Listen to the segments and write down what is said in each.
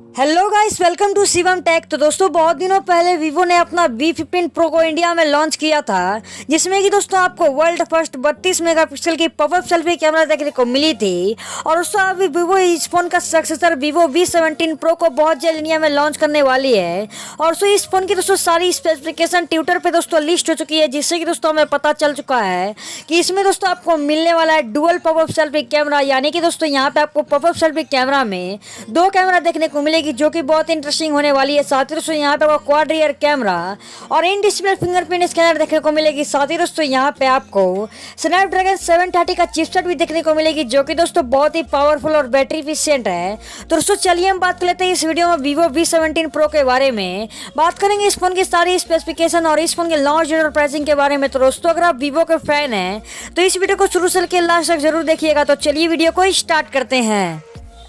Hello guys, welcome to Shivam tech. तो दोस्तों, बहुत दिनों पहले वीवो ने अपना V15 प्रो को इंडिया में लॉन्च किया था, जिसमें कि दोस्तों आपको वर्ल्ड फर्स्ट 32 मेगापिक्सल की पॉपअप सेल्फी कैमरा देखने को मिली थी। और दोस्तों अभी वीवो इस फोन का सक्सेसर वीवो V17 प्रो को बहुत जल्द इंडिया में लॉन्च करने वाली है। और दोस्तों इस फोन की दोस्तों सारी स्पेसिफिकेशन ट्विटर पे दोस्तों लिस्ट हो चुकी है, जिससे कि दोस्तों हमें पता चल चुका है कि इसमें दोस्तों आपको मिलने वाला है डुअल पॉपअप सेल्फी कैमरा। यानी कि दोस्तों यहाँ पे आपको पॉपअप सेल्फी कैमरा में दो कैमरा देखने को मिलेगी, जो कि बहुत इंटरेस्टिंग होने वाली है। साथ ही दोस्तों यहाँ पे आपको क्वाड रियर कैमरा और इन डिस्प्ले फिंगरप्रिंट स्कैनर देखने को मिलेगी। साथ ही दोस्तों यहाँ पे आपको स्नैपड्रैगन 730 का चिपसेट भी देखने को मिलेगी, जो कि दोस्तों बहुत ही पावरफुल और बैटरी इफिशिएंट है। तो दोस्तों चलिए हम बात कर लेते हैं इस वीडियो में वीवो V17 प्रो के बारे में। बात करेंगे इस फोन की सारी स्पेसिफिकेशन और इस फोन के लॉन्च डेट और प्राइसिंग के बारे में। तो दोस्तों अगर आप वीवो के फैन हैं तो इस वीडियो को शुरू से लेकर लास्ट तक जरूर देखिएगा। तो चलिए वीडियो को स्टार्ट करते हैं।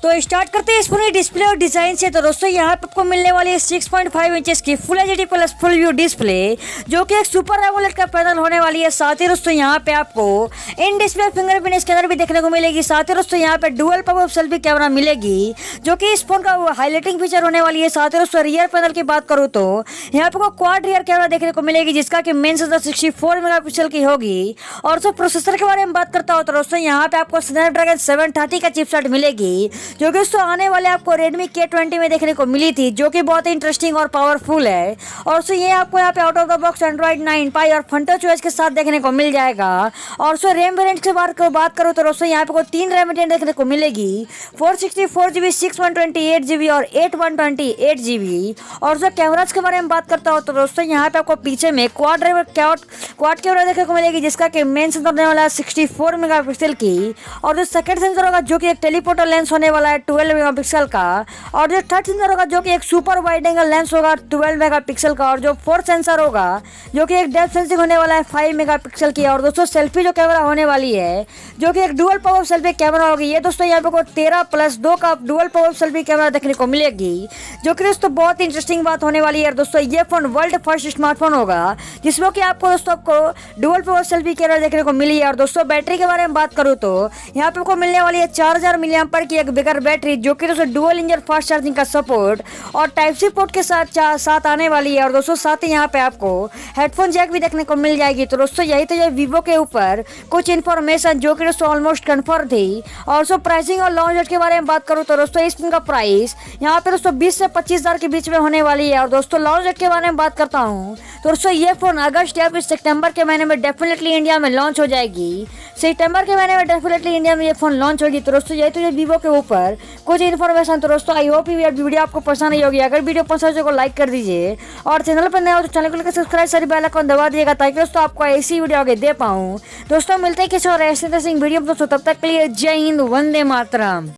तो स्टार्ट करते हैं इस फोन की डिस्प्ले और डिजाइन से। तो दोस्तों यहाँ पे आपको मिलने वाली है 6.5 इंचेस की full HD plus full view display, जो कि एक सुपर एमोलेड का पैनल होने वाली है। साथ ही दोस्तों यहाँ पे आपको इन डिस्प्ले फिंगरप्रिंट स्कैनर भी देखने को मिलेगी। साथ ही दोस्तों यहाँ पे डुअल पॉपअप सेल्फी कैमरा मिलेगी, जो कि इस फोन का हाईलाइटिंग फीचर होने वाली है। साथ ही दोस्तों रियर पैनल की बात करूँ तो यहाँ पे क्वाड रियर कैमरा देखने को मिलेगी, जिसका कि मेन सेंसर 64 मेगापिक्सल की होगी। और दोस्तों प्रोसेसर के बारे में बात करता हूँ तो दोस्तों यहाँ पे आपको स्नैपड्रैगन 730 का चिपसेट मिलेगी, जो कि दोस्तों आने वाले आपको Redmi K20 में देखने को मिली थी, जो कि बहुत इंटरेस्टिंग और पावरफुल है। और दोस्तों ये आपको यहाँ पे out of the box Android 9 Pie और FunTouch के साथ देखने को मिल जाएगा। और दोस्तों रैम वेरिएंट की बात करूँ तो दोस्तों यहाँ पे 3 रैम वेरिएंट देखने को मिलेगी, 464GB 6/128GB और 8/128GB। और दोस्तों कैमराज के बारे में बात करता हूँ तो दोस्तों यहाँ पे आपको पीछे में क्वाड कैमरा देखने को मिलेगी, जिसका कि मेन सेंसर होने वाला है 64 मेगापिक्सल की। और जो सेकंड सेंसर होगा जो कि एक टेलीफोटो लेंस होने वाला है 12 मेगापिक्सल का। और जो थर्ड सेंसर होगा जो कि एक सुपर वाइड एंगल लेंस होगा 12 मेगापिक्सल का। और जो फोर्थ सेंसर होगा जो कि एक डेप्थ सेंसिंग होने वाला है 5 मेगापिक्सल की। और दोस्तों सेल्फी जो कैमरा होने वाली है जो कि एक डुअल पॉपअप सेल्फी कैमरा होगी। ये दोस्तों यहाँ पे 13+2 का डुअल पॉपअप सेल्फी कैमरा देखने को मिलेगी, जो कि दोस्तों बहुत इंटरेस्टिंग बात होने वाली है। दोस्तों ये फोन वर्ल्ड फर्स्ट स्मार्टफोन होगा जिसमें कि आपको दोस्तों डुअल पॉपअप सेल्फी कैमरा देखने को मिली है। और दोस्तों बैटरी के बारे में बात करूँ तो यहाँ पे आपको मिलने वाली है 4000 mAh की एक बिगर बैटरी, जो कि दोस्तों डुअल इंजन फास्ट चार्जिंग का सपोर्ट और टाइप सी पोर्ट के साथ आने वाली है। और दोस्तों साथ ही यहाँ पे आपको हेडफोन जैक भी देखने को मिल जाएगी। तो दोस्तों यही तो वीवो के ऊपर कुछ इन्फॉर्मेशन जो कि दोस्तों ऑलमोस्ट कन्फर्म थी। और दोस्तों प्राइसिंग और लॉन्च डेट के बारे में बात करूँ तो दोस्तों इस फोन का प्राइस यहाँ पे दोस्तों 20 से 25,000 के बीच में होने वाली है। और दोस्तों लॉन्च डेट के बारे में बात करता हूँ तो दोस्तों ये फोन अगस्त या फिर सितंबर के महीने में डेफिनेटली इंडिया में लॉन्च हो जाएगी। सितंबर के महीने में डेफिनेटली इंडिया में ये फोन लॉन्च होगी। तो दोस्तों यही तो वीवो के ऊपर कुछ इन्फॉर्मेशन। तो दोस्तों आई होप ये वीडियो आपको पसंद आई होगी। अगर वीडियो पसंद है तो लाइक कर दीजिए और चैनल पर नए हो तो चैनल को सब्सक्राइब सारी बेल आइकन दबा दिएगा, ताकि दोस्तों आपको ऐसी वीडियो आगे दे पाऊँ। दोस्तों मिलते हैं किसी और ऐसे वीडियो में। दोस्तों तब तक के लिए जय हिंद, वंदे मातरम।